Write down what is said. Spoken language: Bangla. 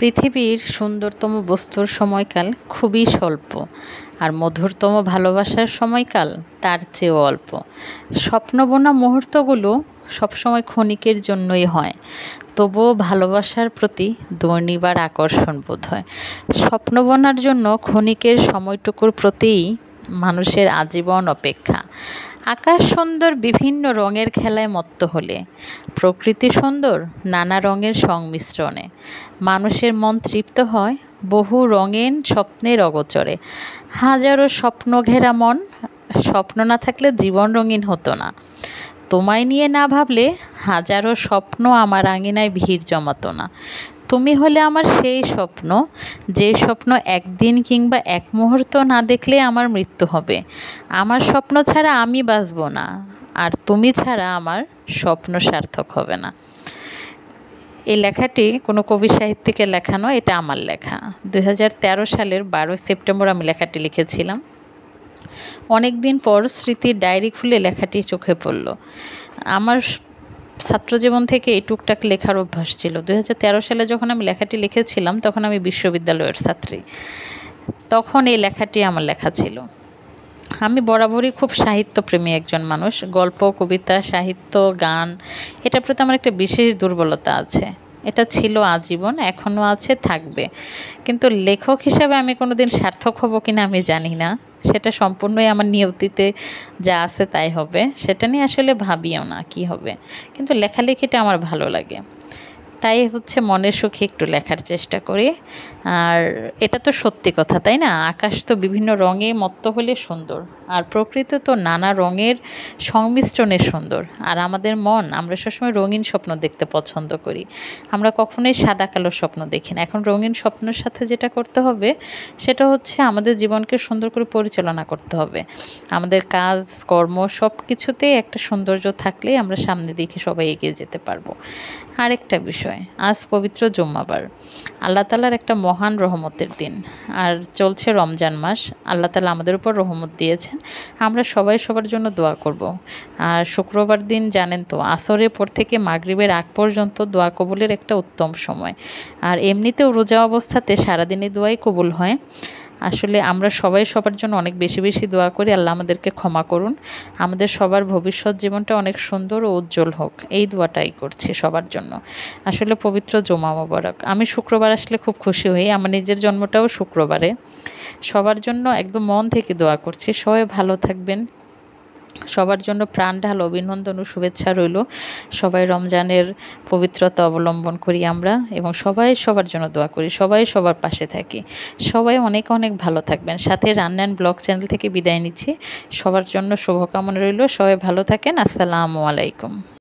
পৃথিবীর সুন্দরতম বস্তুর সময়কাল খুবই স্বল্প, আর মধুরতম ভালোবাসার সময়কাল তার চেয়েও অল্প। স্বপ্নবোনা মুহূর্তগুলো সবসময় ক্ষণিকের জন্যই হয়, তবুও ভালোবাসার প্রতি দুর্নিবার আকর্ষণ বোধ হয়। স্বপ্ন বোনার জন্য ক্ষণিকের সময়টুকুর প্রতিই মানুষের আজীবন অপেক্ষা। আকাশ সুন্দর বিভিন্ন রঙের খেলায় মত্ত হলে, প্রকৃতি সুন্দর নানা রঙের সংমিশ্রণে, মানুষের মন তৃপ্ত হয় বহু রঙিন স্বপ্নের অগোচরে। হাজারো স্বপ্ন ঘেরা মন, স্বপ্ন না থাকলে জীবন রঙিন হতো না। তোমায় নিয়ে না ভাবলে হাজারো স্বপ্ন আমার আঙিনায় ভিড় জমাতো না। তুমি হলে আমার সেই স্বপ্ন, যে স্বপ্ন একদিন কিংবা এক মুহূর্ত না দেখলে আমার মৃত্যু হবে। আমার স্বপ্ন ছাড়া আমি বাঁচব না, আর তুমি ছাড়া আমার স্বপ্ন সার্থক হবে না। এই লেখাটি কোনো কবি সাহিত্যিকের লেখা নয়, এটা আমার লেখা। 2013 সালের 12 সেপ্টেম্বর আমি লেখাটি লিখেছিলাম। অনেক দিন পর স্মৃতির ডায়েরি খুলে লেখাটি চোখে পড়ল। আমার ছাত্রজীবন থেকে এই টুকটাক লেখার অভ্যাস ছিল। 2013 সালে যখন আমি লেখাটি লিখেছিলাম তখন আমি বিশ্ববিদ্যালয়ের ছাত্রী। তখন এই লেখাটি আমার লেখা ছিল। আমি বরাবরই খুব সাহিত্যপ্রেমী একজন মানুষ। গল্প, কবিতা, সাহিত্য, গান, এটার প্রতি আমার একটা বিশেষ দুর্বলতা আছে। এটা ছিল আজীবন, এখনও আছে, থাকবে। কিন্তু লেখক হিসাবে আমি কোনো দিন সার্থক হব কিনা আমি জানি না। সেটা সম্পূর্ণই আমার নিয়তিতে যা আছে তাই হবে, সেটা নিয়ে আসলে ভাবিও না কি হবে। কিন্তু লেখালেখিটা আমার ভালো লাগে, তাই মনের সুখে একটু লেখার চেষ্টা করি। আর এটা তো সত্যি কথা, তাই না? আকাশ তো বিভিন্ন রঙে মত্ত হলে সুন্দর, আর প্রকৃতি তো নানা রঙের সংমিশ্রণে সুন্দর। আর আমাদের মন, আমরা সবসময় রঙিন স্বপ্ন দেখতে পছন্দ করি, আমরা কখনোই সাদা কালো স্বপ্ন দেখি না। এখন রঙিন স্বপ্নের সাথে যেটা করতে হবে সেটা আমাদের জীবনকে সুন্দর করে পরিচালনা করতে হবে। আমাদের কাজ কর্ম সব কিছুতেই একটা সৌন্দর্য থাকলে আমরা সামনের দিকে সবাই এগিয়ে যেতে পারবো। আরেকটা বিষয়, আজ পবিত্র জুম্মাবার, আল্লাহ তাআলার একটা মহান রহমতের দিন, আর চলছে রমজান মাস। আল্লাহ তাআলা আমাদের উপর রহমত দিয়েছেন, আমরা সবাই সবার জন্য দোয়া করব। আর শুক্রবার দিন জানেন তো, আসরের পর থেকে মাগরিবের আগ পর্যন্ত দোয়া কবুলের একটা উত্তম সময়। আর এমনিতেও রোজা অবস্থাতে সারাদিনই দোয়াই কবুল হয়। আসলে আমরা সবাই সবার জন্য অনেক বেশি বেশি দোয়া করি, আল্লাহ আমাদেরকে ক্ষমা করুন, আমাদের সবার ভবিষ্যৎ জীবনটা অনেক সুন্দর ও উজ্জ্বল হোক, এই দোয়াটাই করছি সবার জন্য। আসলে পবিত্র জুমা মোবারক। আমি শুক্রবার আসলে খুব খুশি হই, আমার নিজের জন্মটাও শুক্রবারে। সবার জন্য একদম মন থেকে দোয়া করছি, সবাই ভালো থাকবেন। সবার জন্য প্রাণ ঢাল অভিনন্দন ও শুভেচ্ছা রইল। সবাই রমজানের পবিত্রতা অবলম্বন করি আমরা, এবং সবাই সবার জন্য দোয়া করি, সবাই সবার পাশে থাকি। সবাই অনেক অনেক ভালো থাকবেন। সাথে রান্নান ব্লগ চ্যানেল থেকে বিদায় নিচ্ছি। সবার জন্য শুভকামনা রইল, সবাই ভালো থাকেন। আসসালামু আলাইকুম।